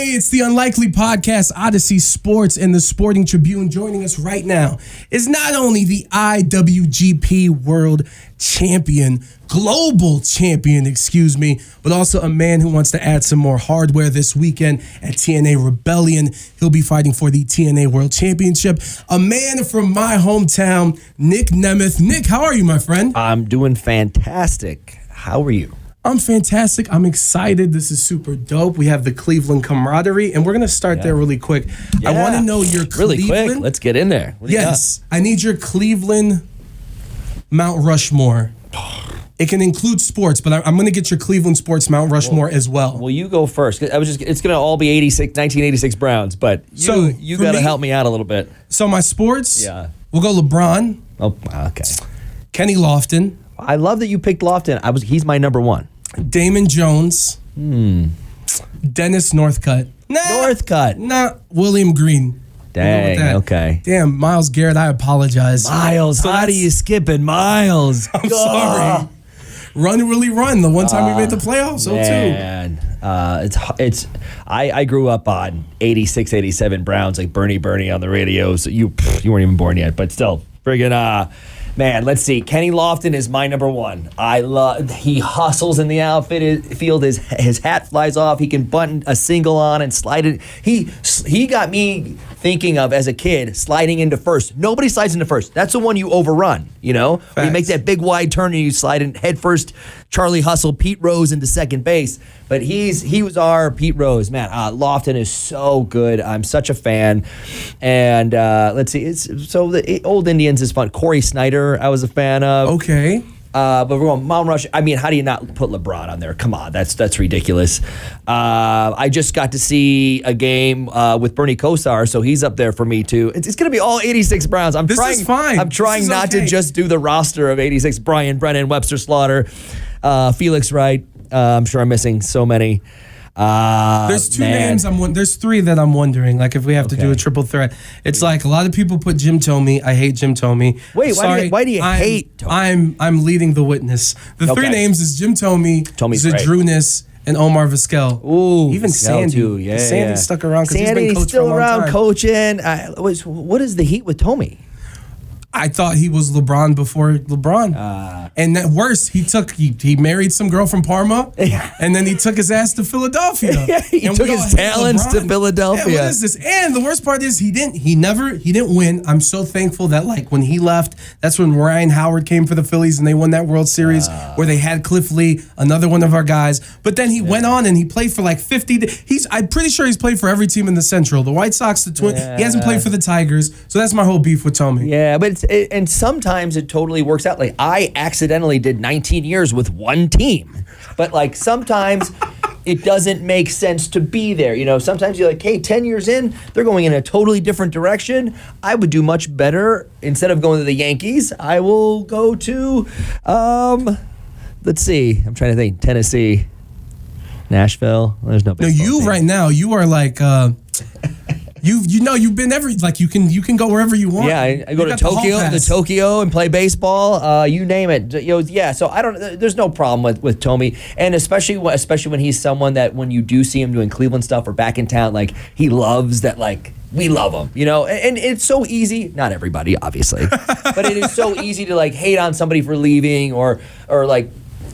Hey, it's the Unlikely Podcast, Odyssey Sports, and the Sporting Tribune. Joining us right now is not only the IWGP World Champion, Global Champion, but also a man who wants to add some more hardware this weekend at TNA Rebellion. He'll be fighting for the TNA World Championship. A man from my hometown, Nic Nemeth. Nic, how are you, my friend? I'm doing fantastic. How are you? I'm fantastic. I'm excited. This is super dope. We have the Cleveland camaraderie, and we're going to start there really quick. I want to know your Cleveland. Really quick. Let's get in there. Yes. I need your Cleveland Mount Rushmore. It can include sports, but I'm going to get your Cleveland sports Mount Rushmore as well. Well, you go first. It's going to all be 1986 Browns, but you got to help me out a little bit. So my sports, we'll go LeBron. Oh, okay. Kenny Lofton. I love that you picked Lofton. He's my number one. Damon Jones. Dennis Northcutt. William Green. Dang, okay. Damn, Myles Garrett, I apologize. Miles, how do you skip it, Miles? I'm sorry. Run, Willie, run. The one time we made the playoffs, man. I grew up on 86, 87 Browns, like Bernie on the radio. So you weren't even born yet, but still, friggin' man, let's see. Kenny Lofton is my number one. He hustles in the field. His hat flies off. He can button a single on and slide it. He got me thinking of, as a kid, sliding into first. Nobody slides into first. That's the one you overrun, you know? When you make that big wide turn and you slide in head first. Charlie Hustle, Pete Rose into second base. But he was our Pete Rose. Man, Lofton is so good. I'm such a fan. And let's see. The Old Indians is fun. Corey Snyder, I was a fan of. Okay. But we're going Mount Rush. I mean, how do you not put LeBron on there? Come on, that's ridiculous. I just got to see a game with Bernie Kosar, so he's up there for me too. It's going to be all 86 Browns. This is fine. I'm trying not to just do the roster of 86. Brian Brennan, Webster Slaughter, Felix Wright. I'm sure I'm missing so many. There's two names. There's three that I'm wondering. Like if we have to do a triple threat, it's like a lot of people put Jim Thome. I hate Jim Thome. Wait, why do you hate Thome? I'm leading the witness. The three names is Jim Thome, Zadrunas, and Omar Vizquel. Ooh, even Sandy. Too. Yeah, Sandy stuck around because he's been coaching still for a long around time. Coaching. What is the heat with Thome? I thought he was LeBron before LeBron. And that worse, he married some girl from Parma, and then he took his ass to Philadelphia. He took his talents to Philadelphia. Yeah, what is this? And the worst part is he didn't win. I'm so thankful that like when he left, that's when Ryan Howard came for the Phillies and they won that World Series where they had Cliff Lee, another one of our guys. But then he went on and he played for like 50. I'm pretty sure he's played for every team in the Central. The White Sox, the Twins. He hasn't played for the Tigers. So that's my whole beef with Thome. Yeah, but and sometimes it totally works out. Like I accidentally did 19 years with one team, but like sometimes it doesn't make sense to be there. You know, sometimes you're like, hey, 10 years in, they're going in a totally different direction. I would do much better. Instead of going to the Yankees, I will go to, let's see, I'm trying to think, Tennessee, Nashville. There's no. No, you right now, you are like. You've been you can go wherever you want. Yeah, I go to Tokyo and play baseball. You name it. So I don't. There's no problem with Thome, and especially when he's someone that when you do see him doing Cleveland stuff or back in town, like he loves that. Like we love him, you know. And it's so easy. Not everybody, obviously, but it is so easy to like hate on somebody for leaving or like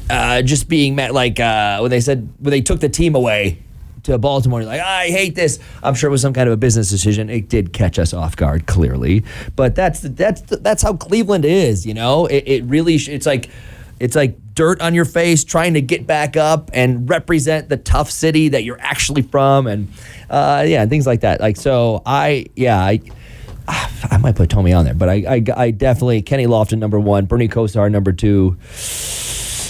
just being mad. Like when they took the team away to Baltimore, like I hate this. I'm sure it was some kind of a business decision. It did catch us off guard, clearly, but that's how Cleveland is. You know, it really it's like dirt on your face, trying to get back up and represent the tough city that you're actually from, and things like that. Like so, I might put Thome on there, but I definitely Kenny Lofton number one, Bernie Kosar number two.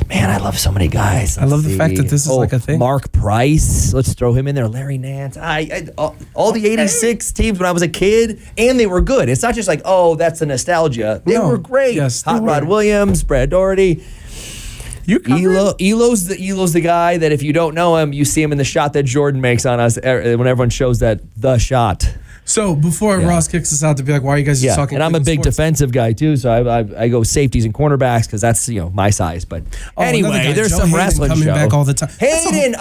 Man, I love so many guys. I love the fact that this is like a thing. Mark Price, let's throw him in there. Larry Nance. All the 86 teams when I was a kid, and they were good. It's not just like, oh, that's the nostalgia. They were great. Yes, Hot Rod Williams, Brad Doherty. Elo's the guy that if you don't know him, you see him in the shot that Jordan makes on us when everyone shows that the shot. So before Ross kicks us out to be like, why are you guys just talking? And I'm a big defensive guy too, so I go safeties and cornerbacks because that's my size. But anyway, there's some wrestling coming show. Back all the time. Hayden,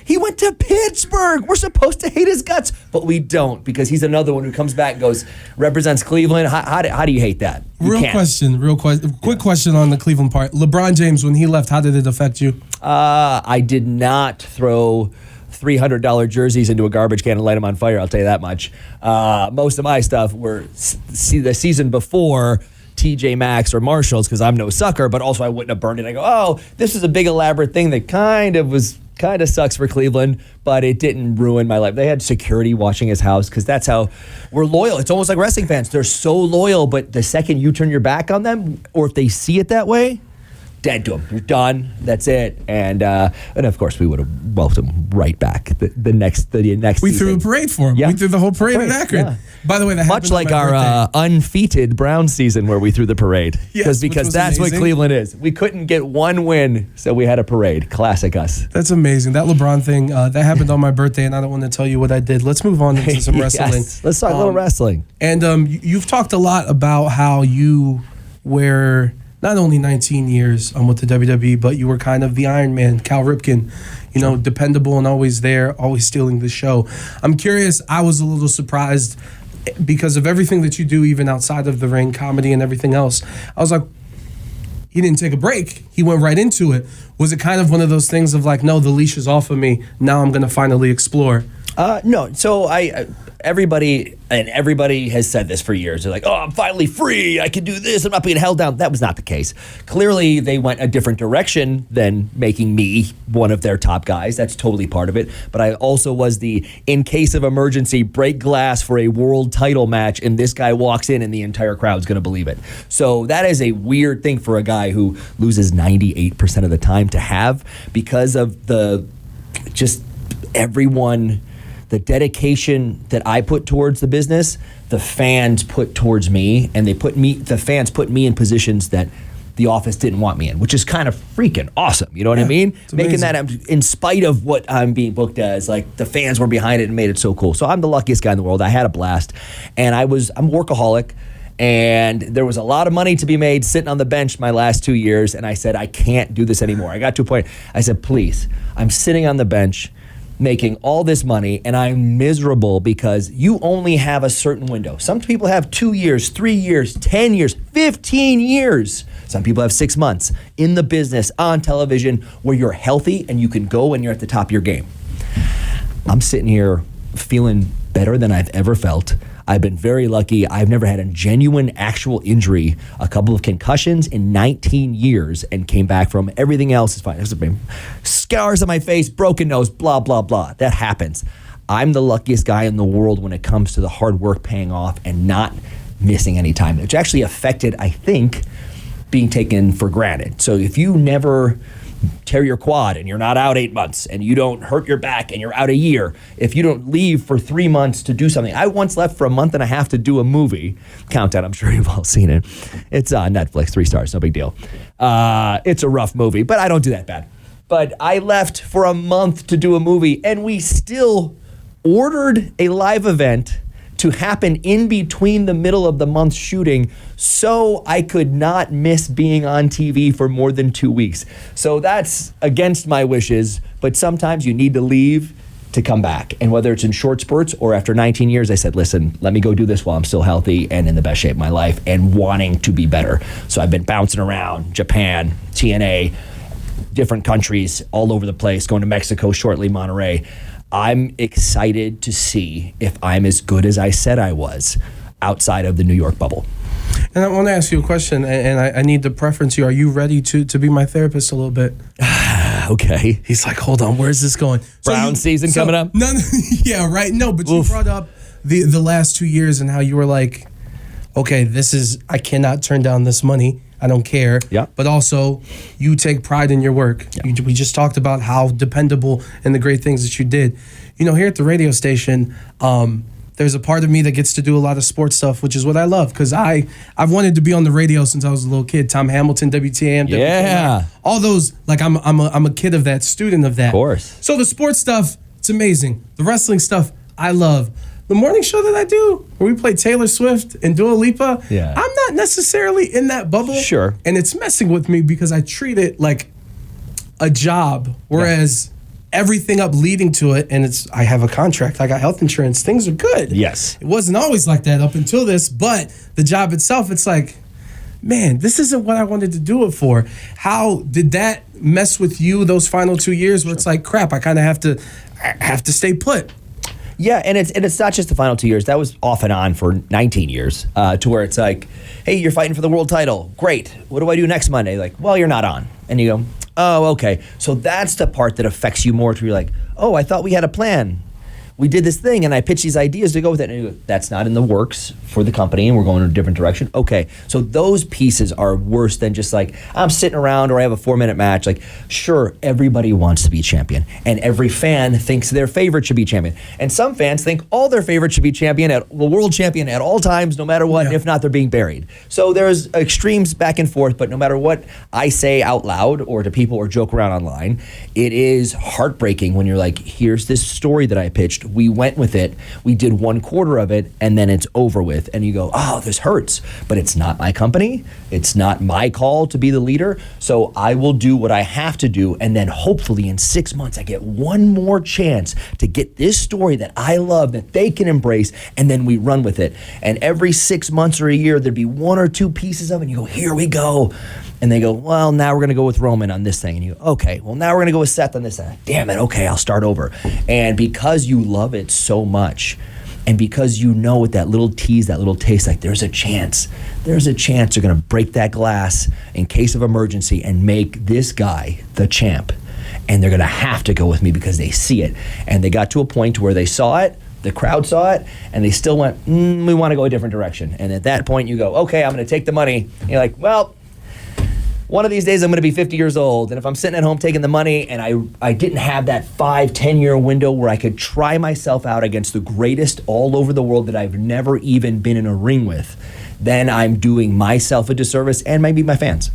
he went to Pittsburgh. We're supposed to hate his guts, but we don't because he's another one who comes back and goes represents Cleveland. How do you hate that? Quick question on the Cleveland part. LeBron James, when he left, how did it affect you? I did not throw $300 jerseys into a garbage can and light them on fire. I'll tell you that much. Most of my stuff were the season before TJ Maxx or Marshalls because I'm no sucker, but also I wouldn't have burned it. I go, oh, this is a big elaborate thing that kind of sucks for Cleveland, but it didn't ruin my life. They had security watching his house because that's how we're loyal. It's almost like wrestling fans. They're so loyal, but the second you turn your back on them, or if they see it that way, dead to them. You're done. That's it. And of course we would have welcomed him right back the next We season. threw a parade for him. Yeah. We threw the whole parade in Akron. Yeah. By the way, that much like our unfeated Brown season where we threw the parade. Yes, because that's amazing. What Cleveland is. We couldn't get one win, so we had a parade. Classic us. That's amazing. That LeBron thing, that happened on my birthday, and I don't want to tell you what I did. Let's move on into some wrestling. Yes. Let's talk a little wrestling. And you've talked a lot about how you were not only 19 years with the WWE, but you were kind of the Iron Man, Cal Ripken, dependable and always there, always stealing the show. I'm curious, I was a little surprised because of everything that you do, even outside of the ring, comedy and everything else. I was like, he didn't take a break. He went right into it. Was it kind of one of those things of like, no, the leash is off of me. Now I'm going to finally explore? No. So everybody has said this for years. They're like, oh, I'm finally free. I can do this. I'm not being held down. That was not the case. Clearly, they went a different direction than making me one of their top guys. That's totally part of it. But I also was in case of emergency, break glass for a world title match, and this guy walks in and the entire crowd's going to believe it. So that is a weird thing for a guy who loses 98% of the time to have because of everyone... The dedication that I put towards the business, the fans put towards me, and the fans put me in positions that the office didn't want me in, which is kind of freaking awesome. You know what I mean? Making that in spite of what I'm being booked as, like the fans were behind it and made it so cool. So I'm the luckiest guy in the world. I had a blast, and I'm a workaholic. And there was a lot of money to be made sitting on the bench my last 2 years, and I said, I can't do this anymore. I got to a point, I said, please, I'm sitting on the bench making all this money, and I'm miserable because you only have a certain window. Some people have 2 years, 3 years, 10 years, 15 years. Some people have 6 months in the business, on television, where you're healthy and you can go and you're at the top of your game. I'm sitting here feeling better than I've ever felt. I've been very lucky. I've never had a genuine actual injury, a couple of concussions in 19 years, and came back from everything else is fine. There's been scars on my face, broken nose, blah, blah, blah. That happens. I'm the luckiest guy in the world when it comes to the hard work paying off and not missing any time, which actually affected, I think, being taken for granted. So if you never tear your quad and you're not out 8 months, and you don't hurt your back and you're out a year, if you don't leave for 3 months to do something. I once left for a month and a half to do a movie. Countdown, I'm sure you've all seen it. It's on Netflix, 3 stars, no big deal. It's a rough movie, but I don't do that bad. But I left for a month to do a movie, and we still ordered a live event to happen in between the middle of the month shooting so I could not miss being on TV for more than 2 weeks. So that's against my wishes, but sometimes you need to leave to come back. And whether it's in short spurts or after 19 years, I said, listen, let me go do this while I'm still healthy and in the best shape of my life and wanting to be better. So I've been bouncing around Japan, TNA, different countries all over the place, going to Mexico shortly, Monterrey. I'm excited to see if I'm as good as I said I was outside of the New York bubble. And I want to ask you a question, and I need to preference you. Are you ready to be my therapist a little bit? Okay. He's like, hold on, where's this going? Brown season coming up? No, yeah, right. No, but you brought up the last 2 years and how you were like, okay, I cannot turn down this money. I don't care. Yeah. But also, you take pride in your work. Yeah. We just talked about how dependable and the great things that you did. Here at the radio station, there's a part of me that gets to do a lot of sports stuff, which is what I love, because I've wanted to be on the radio since I was a little kid. Tom Hamilton, WTAM, yeah, all those. Like I'm a kid of that, student of that. Of course. So the sports stuff, it's amazing. The wrestling stuff, I love. the morning show that I do, where we play Taylor Swift and Dua Lipa, I'm not necessarily in that bubble. Sure. And it's messing with me because I treat it like a job, whereas everything up leading to it, and I have a contract, I got health insurance, things are good. Yes. It wasn't always like that up until this, but the job itself, it's like, man, this isn't what I wanted to do it for. How did that mess with you those final 2 years where it's like, crap, I kind of have to stay put? Yeah, and it's not just the final 2 years. That was off and on for 19 years, to where it's like, hey, you're fighting for the world title. Great. What do I do next Monday? Like, well, you're not on. And you go, oh, okay. So that's the part that affects you more, to be like, oh, I thought we had a plan. We did this thing, and I pitched these ideas to go with it. And you go, that's not in the works for the company, and we're going in a different direction. Okay, so those pieces are worse than just like, I'm sitting around or I have a 4-minute match. Like, sure, everybody wants to be champion, and every fan thinks their favorite should be champion. And some fans think all their favorite should be champion, the world champion at all times, no matter what, and if not, they're being buried. So there's extremes back and forth, but no matter what I say out loud or to people or joke around online, it is heartbreaking when you're like, here's this story that I pitched. We went with it. We did 1/4 of it, and then it's over with. And you go, oh, this hurts. But it's not my company. It's not my call to be the leader. So I will do what I have to do. And then hopefully in 6 months, I get one more chance to get this story that I love, that they can embrace, and then we run with it. And every 6 months or a year, there'd be 1 or 2 pieces of it, and you go, here we go. And they go, well, now we're going to go with Roman on this thing. And you go, okay, well, now we're going to go with Seth on this thing. Damn it, okay, I'll start over. And because you love it so much, and because you know with that little tease, that little taste, like there's a chance they're going to break that glass in case of emergency and make this guy the champ. And they're going to have to go with me because they see it. And they got to a point where they saw it, the crowd saw it, and they still went, we want to go a different direction. And at that point, you go, okay, I'm going to take the money. And you're like, well, one of these days I'm going to be 50 years old, and if I'm sitting at home taking the money and I didn't have that 5-10 year window where I could try myself out against the greatest all over the world that I've never even been in a ring with, then I'm doing myself a disservice and maybe my fans.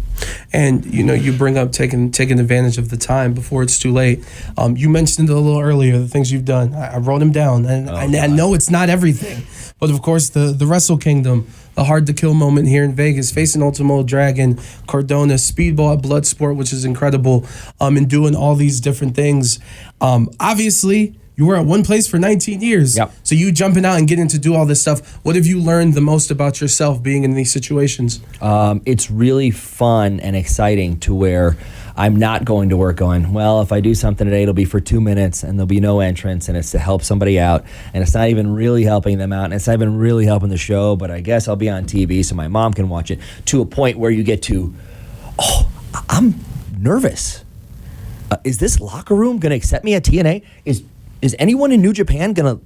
And you bring up taking advantage of the time before it's too late. You mentioned a little earlier the things you've done. I wrote them down, and I know it's not everything, but of course the Wrestle Kingdom, the Hard to Kill moment here in Vegas, facing Ultimo Dragon, Cardona, Speedball at Bloodsport, which is incredible, and doing all these different things. Obviously, you were at one place for 19 years. Yep. So you jumping out and getting to do all this stuff. What have you learned the most about yourself being in these situations? It's really fun and exciting to where I'm not going to work going, well, if I do something today, it'll be for 2 minutes and there'll be no entrance and it's to help somebody out. And it's not even really helping them out. And it's not even really helping the show, but I guess I'll be on TV so my mom can watch it, to a point where you get to, oh, I'm nervous. Is this locker room going to accept me at TNA? Is anyone in New Japan going to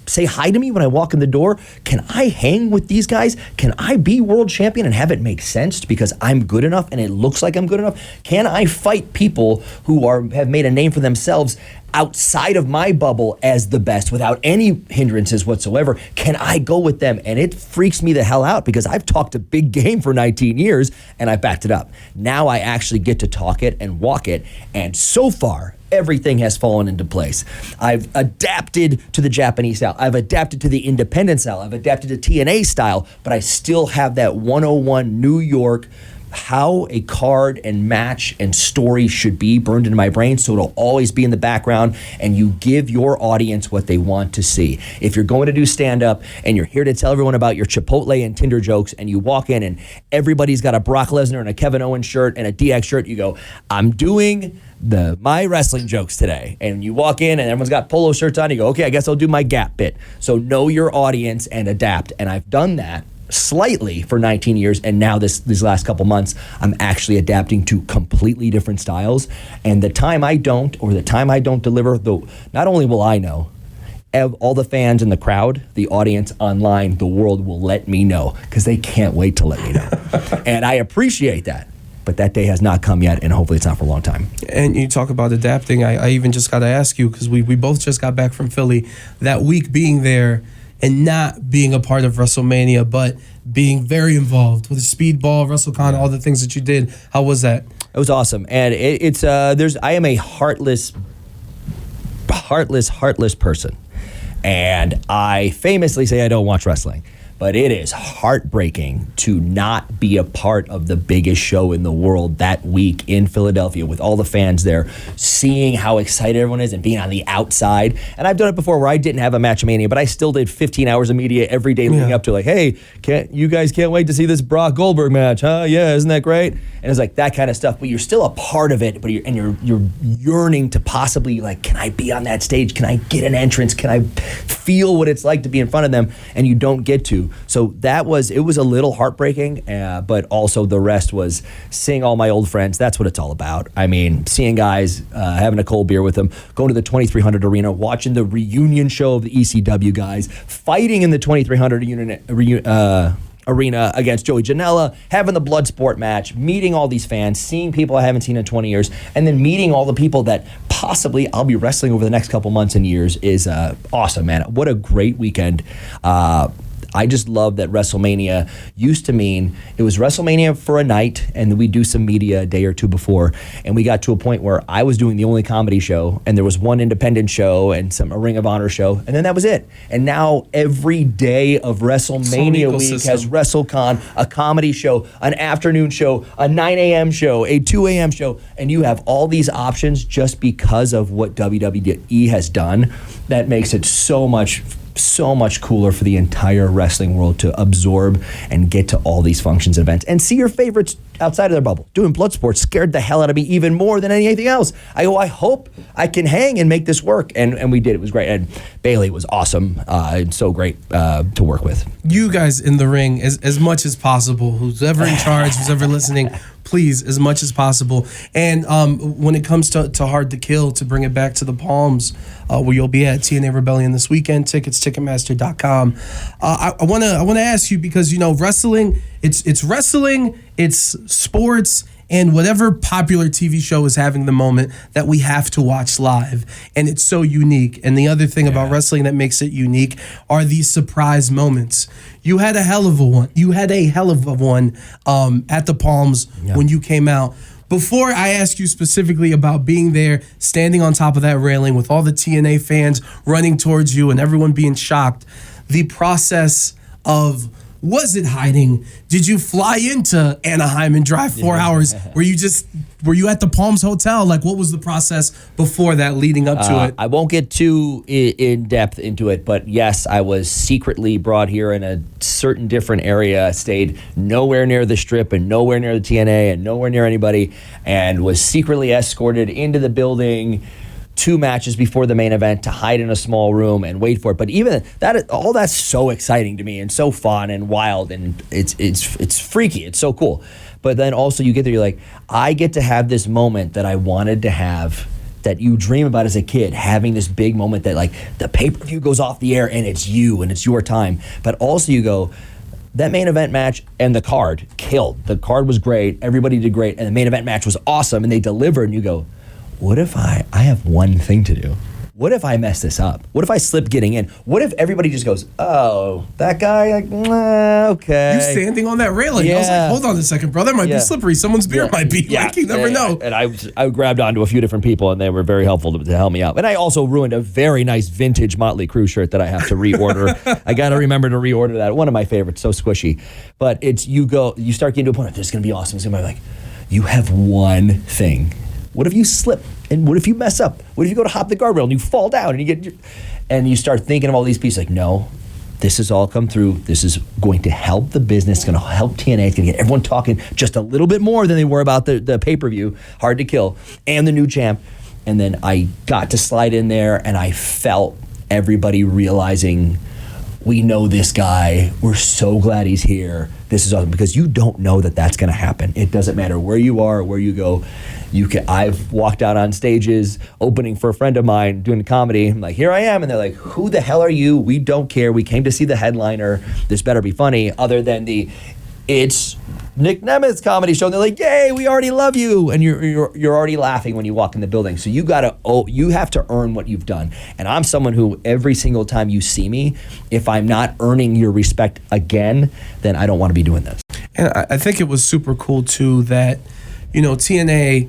say hi to me when I walk in the door? Can I hang with these guys? Can I be world champion and have it make sense because I'm good enough and it looks like I'm good enough? Can I fight people who have made a name for themselves outside of my bubble as the best without any hindrances whatsoever? Can I go with them? And it freaks me the hell out because I've talked a big game for 19 years and I backed it up. Now I actually get to talk it and walk it. And so far, everything has fallen into place. I've adapted to the Japanese style. I've adapted to the independent style. I've adapted to TNA style, but I still have that 101 New York, how a card and match and story should be burned into my brain, so it'll always be in the background, and you give your audience what they want to see. If you're going to do stand-up and you're here to tell everyone about your Chipotle and Tinder jokes, and you walk in and everybody's got a Brock Lesnar and a Kevin Owens shirt and a DX shirt, you go, I'm doing my wrestling jokes today. And you walk in and everyone's got polo shirts on, you go, okay, I guess I'll do my Gap bit. So know your audience and adapt. And I've done that slightly for 19 years, and now these last couple months I'm actually adapting to completely different styles. And the time I don't deliver, though, not only will I know, all the fans in the crowd, the audience online, the world will let me know because they can't wait to let me know. And I appreciate that. But that day has not come yet, and hopefully it's not for a long time. And you talk about adapting. I even just got to ask you, because we both just got back from Philly, that week being there and not being a part of WrestleMania, but being very involved with Speedball, WrestleCon, all the things that you did. How was that? It was awesome. And I am a heartless person. And I famously say I don't watch wrestling. But it is heartbreaking to not be a part of the biggest show in the world that week in Philadelphia with all the fans there, seeing how excited everyone is and being on the outside. And I've done it before where I didn't have a Matchmania, but I still did 15 hours of media every day leading up to like, hey, you guys can't wait to see this Brock Goldberg match, huh? Yeah, isn't that great? And it's like that kind of stuff, but you're still a part of it, but you're yearning to possibly like, can I be on that stage? Can I get an entrance? Can I feel what it's like to be in front of them? And you don't get to. So it was a little heartbreaking, but also the rest was seeing all my old friends. That's what it's all about. I mean, seeing guys, having a cold beer with them, going to the 2300 arena, watching the reunion show of the ECW guys, fighting in the 2300 arena against Joey Janela, having the blood sport match, meeting all these fans, seeing people I haven't seen in 20 years, and then meeting all the people that possibly I'll be wrestling over the next couple months and years is awesome, man. What a great weekend. I just love that WrestleMania used to mean it was WrestleMania for a night, and then we'd do some media a day or two before, and we got to a point where I was doing the only comedy show, and there was one independent show and a Ring of Honor show, and then that was it. And now every day of WrestleMania week has WrestleCon, a comedy show, an afternoon show, a 9 a.m. show, a 2 a.m. show, and you have all these options just because of what WWE has done. That makes it so much cooler for the entire wrestling world to absorb and get to all these functions and events and see your favorites outside of their bubble. Doing Bloodsport scared the hell out of me even more than anything else. I hope I can hang and make this work. And we did. It was great. And Bailey was awesome and so great to work with. You guys in the ring, as much as possible, who's ever in charge, who's ever listening, please, as much as possible. And when it comes to Hard to Kill, to bring it back to the Palms, where you'll be at TNA Rebellion this weekend, tickets, Ticketmaster.com. I want to ask you, because, you know, wrestling, it's wrestling, it's sports, and whatever popular TV show is having the moment that we have to watch live. And it's so unique. And the other thing about wrestling that makes it unique are these surprise moments. You had a hell of a one. At the Palms when you came out. Before I ask you specifically about being there, standing on top of that railing with all the TNA fans running towards you and everyone being shocked, the process of, was it hiding? Did you fly into Anaheim and drive 4 hours? Were you at the Palms Hotel? Like, what was the process before that leading up to it? I won't get too in depth into it, but yes, I was secretly brought here in a certain different area, stayed nowhere near the Strip and nowhere near the TNA and nowhere near anybody, and was secretly escorted into the building 2 matches before the main event to hide in a small room and wait for it. But even that, all that's so exciting to me and so fun and wild, and it's freaky. It's so cool. But then also you get there, you're like, I get to have this moment that I wanted to have, that you dream about as a kid, having this big moment that, like, the pay-per-view goes off the air and it's you and it's your time. But also you go, that main event match and the card killed. The card was great. Everybody did great. And the main event match was awesome and they delivered. And you go, what if I have one thing to do? What if I mess this up? What if I slip getting in? What if everybody just goes, oh, that guy, like, okay. You standing on that railing. I was like, hold on a second, bro. That might be slippery. Someone's beer might be. Like, you never know. And I grabbed onto a few different people, and they were very helpful to help me out. And I also ruined a very nice vintage Motley Crue shirt that I have to reorder. I got to remember to reorder that. One of my favorites, so squishy. But it's, you start getting to a point of, this is going to be awesome. It's going to be like, you have one thing. What if you slip? And what if you mess up? What if you go to hop the guardrail and you fall down and you start thinking of all these pieces, like, no, this has all come through. This is going to help the business. It's going to help TNA. It's going to get everyone talking just a little bit more than they were about the pay-per-view, Hard to Kill, and the new champ. And then I got to slide in there, and I felt everybody realizing, we know this guy. We're so glad he's here. This is awesome, because you don't know that that's going to happen. It doesn't matter where you are or where you go. I've walked out on stages opening for a friend of mine doing comedy. I'm like, here I am. And they're like, who the hell are you? We don't care. We came to see the headliner. This better be funny, other than it's Nic Nemeth's comedy show. And they're like, yay, we already love you. And you're already laughing when you walk in the building. So you have to earn what you've done. And I'm someone who, every single time you see me, if I'm not earning your respect again, then I don't want to be doing this. And I think it was super cool too that, you know, TNA,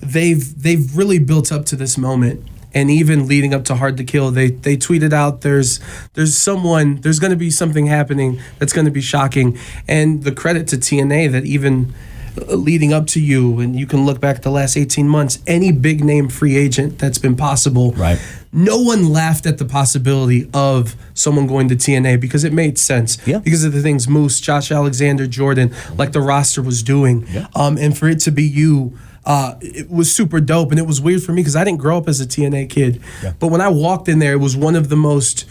they've really built up to this moment, and even leading up to Hard to Kill, they tweeted out there's going to be something happening that's going to be shocking. And the credit to TNA that even leading up to you, and you can look back the last 18 months, any big name free agent that's been possible, right? No one laughed at the possibility of someone going to TNA because it made sense. Yeah. Because of the things Moose, Josh Alexander, Jordan, like the roster was doing. Yeah. And for it to be you, it was super dope. And it was weird for me because I didn't grow up as a TNA kid. Yeah. But when I walked in there, it was one of the most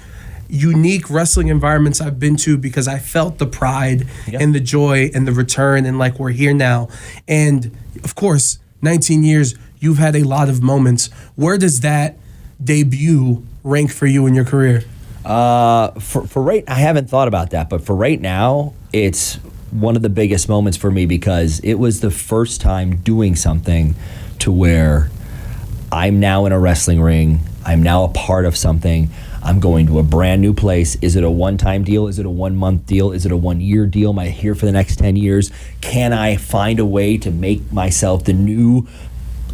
unique wrestling environments I've been to because I felt the pride and the joy and the return, and like we're here now. And of course, 19 years, you've had a lot of moments. Where does that debut rank for you in your career? For right, I haven't thought about that, but for right now, it's one of the biggest moments for me because it was the first time doing something to where I'm now in a wrestling ring. I'm now a part of something. I'm going to a brand new place. Is it a one-time deal? Is it a 1 month deal? Is it a 1 year deal? Am I here for the next 10 years? Can I find a way to make myself the new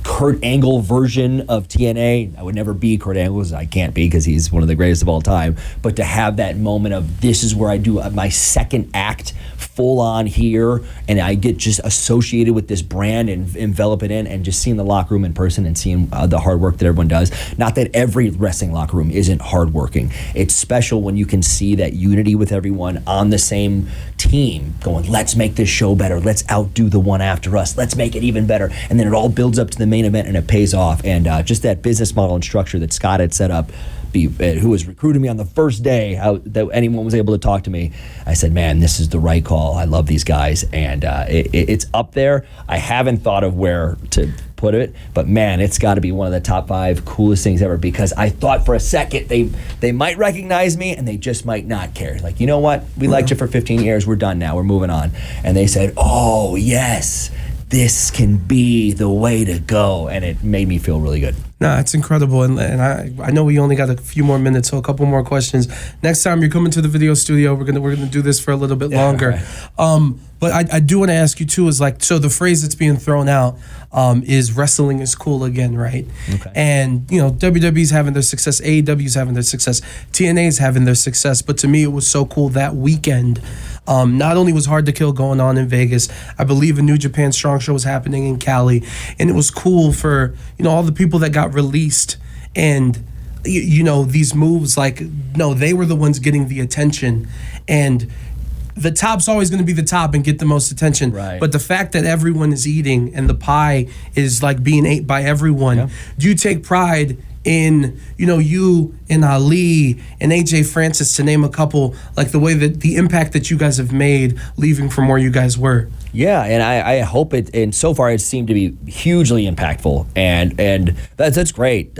Kurt Angle version of TNA? I would never be Kurt Angle because I can't be because he's one of the greatest of all time. But to have that moment of this is where I do my second act full on here, and I get just associated with this brand and envelop it in, and just seeing the locker room in person and seeing the hard work that everyone does. Not that every wrestling locker room isn't hardworking. It's special when you can see that unity with everyone on the same team going, let's make this show better. Let's outdo the one after us. Let's make it even better. And then it all builds up to the main event and it pays off. And just that business model and structure that Scott had set up, who was recruiting me on the first day that anyone was able to talk to me, I said, man, this is the right call. I love these guys. And it's up there. I haven't thought of where to put it, but man, it's got to be one of the top 5 coolest things ever, because I thought for a second they might recognize me and they just might not care. Like, you know what? We liked you for 15 years. We're done now. We're moving on. And they said, oh, yes, this can be the way to go. And it made me feel really good. No, it's incredible, and I know we only got a few more minutes, so a couple more questions. Next time you're coming to the video studio, we're gonna do this for a little bit longer. Right. But I do want to ask you too, is like, so the phrase that's being thrown out is wrestling is cool again, right? Okay. And you know, WWE's having their success, AEW's having their success, TNA's having their success. But to me, it was so cool that weekend. Not only was Hard to Kill going on in Vegas, I believe a New Japan Strong Show was happening in Cali, and it was cool for, you know, all the people that got released, and you know, these moves, like, no, they were the ones getting the attention, and the top's always going to be the top and get the most attention. Right. But the fact that everyone is eating and the pie is like being ate by everyone, do you take pride in, you know, you and Ali and AJ Francis, to name a couple, like the way that the impact that you guys have made leaving from where you guys were? Yeah, and I hope it, and so far it seemed to be hugely impactful, and that's great.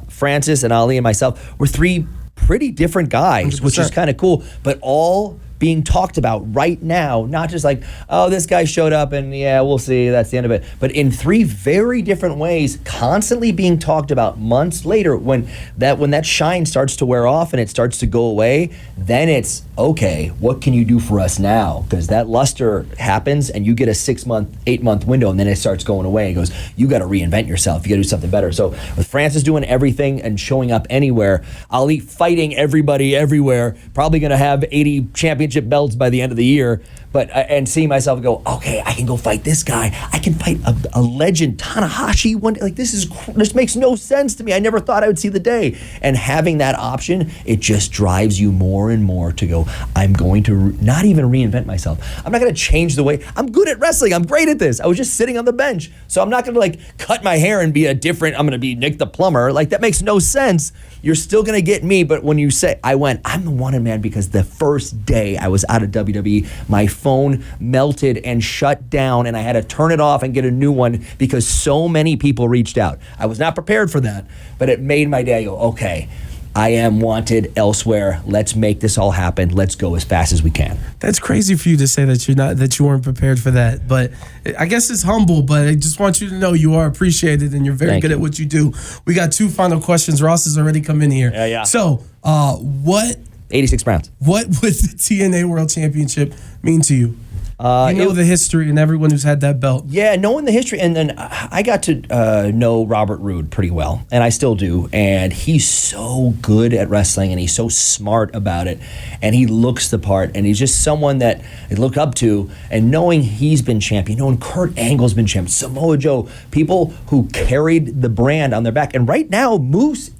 Francis and Ali and myself were 3 pretty different guys, 100%. Which is kind of cool, but all being talked about right now, not just like, oh, this guy showed up and yeah, we'll see, that's the end of it, but in 3 very different ways, constantly being talked about months later. When that shine starts to wear off and it starts to go away, then it's, okay, what can you do for us now? Because that luster happens and you get a 6-month, 8-month window, and then it starts going away. It goes, you got to reinvent yourself. You got to do something better. So with Francis doing everything and showing up anywhere, Ali fighting everybody everywhere, probably going to have 80 championship belts by the end of the year. But and seeing myself go, okay, I can go fight this guy. I can fight a legend, Tanahashi. One day. Like, this makes no sense to me. I never thought I would see the day. And having that option, it just drives you more and more to go, I'm going to not even reinvent myself. I'm not going to change the way. I'm good at wrestling. I'm great at this. I was just sitting on the bench. So I'm not going to like cut my hair and be I'm going to be Nick the Plumber. Like, that makes no sense. You're still going to get me. But when you say, I'm the wanted man, because the first day I was out of WWE, my phone melted and shut down, and I had to turn it off and get a new one because so many people reached out. I was not prepared for that, but it made my day. I go, okay, I am wanted elsewhere. Let's make this all happen. Let's go as fast as we can. That's crazy for you to say that you weren't prepared for that. But I guess it's humble, but I just want you to know you are appreciated and you're very good at what you do. We got 2 final questions. Ross has already come in here. Yeah. So, what 86 rounds. What would the TNA World Championship mean to you? The history and everyone who's had that belt. Yeah, knowing the history. And then I got to know Robert Roode pretty well, and I still do. And he's so good at wrestling, and he's so smart about it. And he looks the part, and he's just someone that I look up to. And knowing he's been champion, knowing Kurt Angle's been champion, Samoa Joe, people who carried the brand on their back. And right now, Moose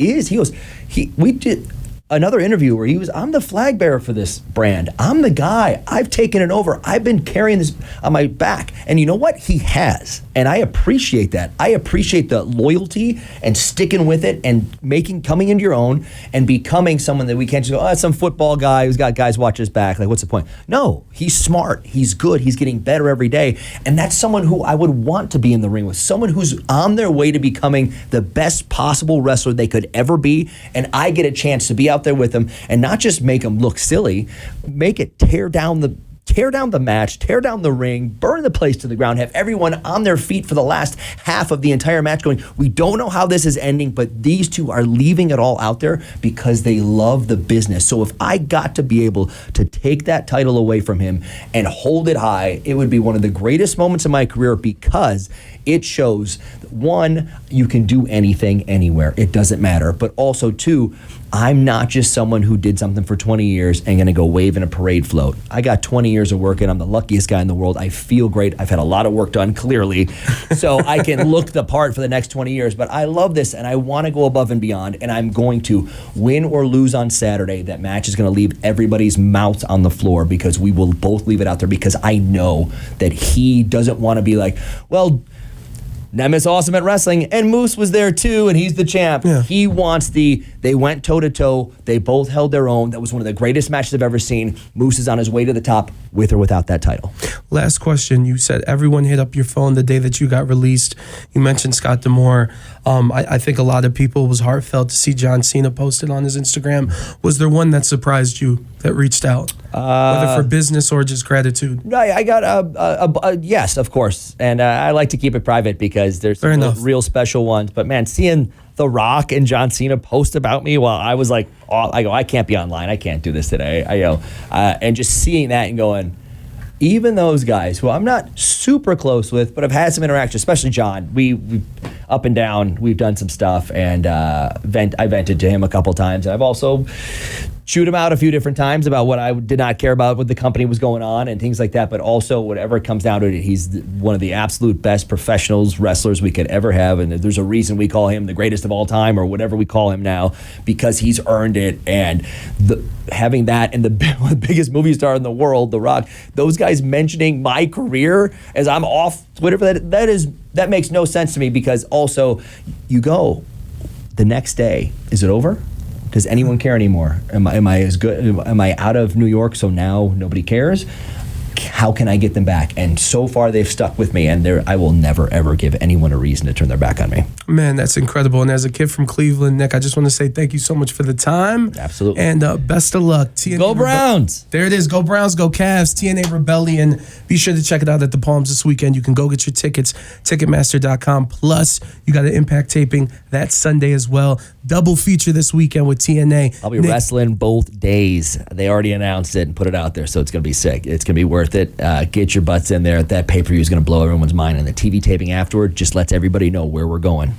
we did another interview where I'm the flag bearer for this brand. I'm the guy. I've taken it over. I've been carrying this on my back. And you know what? He has. And I appreciate that. I appreciate the loyalty and sticking with it and coming into your own and becoming someone that we can't just go, some football guy who's got guys watch his back. Like, what's the point? No, he's smart. He's good. He's getting better every day. And that's someone who I would want to be in the ring with, someone who's on their way to becoming the best possible wrestler they could ever be. And I get a chance to be out there with them and not just make them look silly, make it tear down the match, tear down the ring, burn the place to the ground, have everyone on their feet for the last half of the entire match going, we don't know how this is ending, but these two are leaving it all out there because they love the business. So if I got to be able to take that title away from him and hold it high, it would be one of the greatest moments of my career because it shows, one, you can do anything anywhere. It doesn't matter. But also, two, I'm not just someone who did something for 20 years and going to go wave in a parade float. I got 20 years of work and I'm the luckiest guy in the world. I feel great. I've had a lot of work done, clearly, so I can look the part for the next 20 years. But I love this and I want to go above and beyond, and I'm going to win or lose on Saturday. That match is going to leave everybody's mouths on the floor because we will both leave it out there because I know that he doesn't want to be like, well, Nemeth's awesome at wrestling, and Moose was there too, and he's the champ. Yeah. He wants they went toe-to-toe. They both held their own. That was one of the greatest matches I've ever seen. Moose is on his way to the top with or without that title. Last question. You said everyone hit up your phone the day that you got released. You mentioned Scott D'Amore. I think a lot of people, it was heartfelt to see John Cena posted on his Instagram. Was there one that surprised you that reached out? Whether for business or just gratitude? I got a yes, of course. And I like to keep it private because there's some real special ones. But man, seeing The Rock and John Cena post about me while I was like, I can't be online. I can't do this today. And just seeing that and going, even those guys who I'm not super close with, but I've had some interaction, especially John. We up and down, we've done some stuff, and I vented to him a couple times. And I've also chewed him out a few different times about what I did not care about, what the company was going on and things like that. But also, whatever it comes down to, he's one of the absolute best professionals, wrestlers we could ever have. And there's a reason we call him the greatest of all time or whatever we call him now, because he's earned it. And having that and the biggest movie star in the world, The Rock, those guys mentioning my career as I'm off Twitter for that makes no sense to me, because also you go the next day, is it over? Does anyone care anymore? Am I as good? Am I out of New York, so now nobody cares? How can I get them back? And so far, they've stuck with me, and I will never, ever give anyone a reason to turn their back on me. Man, that's incredible. And as a kid from Cleveland, Nick, I just want to say thank you so much for the time. Absolutely. And best of luck. Go Browns. There it is. Go Browns, go Cavs, TNA Rebellion. Be sure to check it out at the Palms this weekend. You can go get your tickets, Ticketmaster.com. Plus, you got an Impact taping that Sunday as well. Double feature this weekend with TNA. I'll be wrestling both days. They already announced it and put it out there, so it's going to be sick. It's going to be worth it. Get your butts in there. That pay-per-view is going to blow everyone's mind, and the TV taping afterward just lets everybody know where we're going.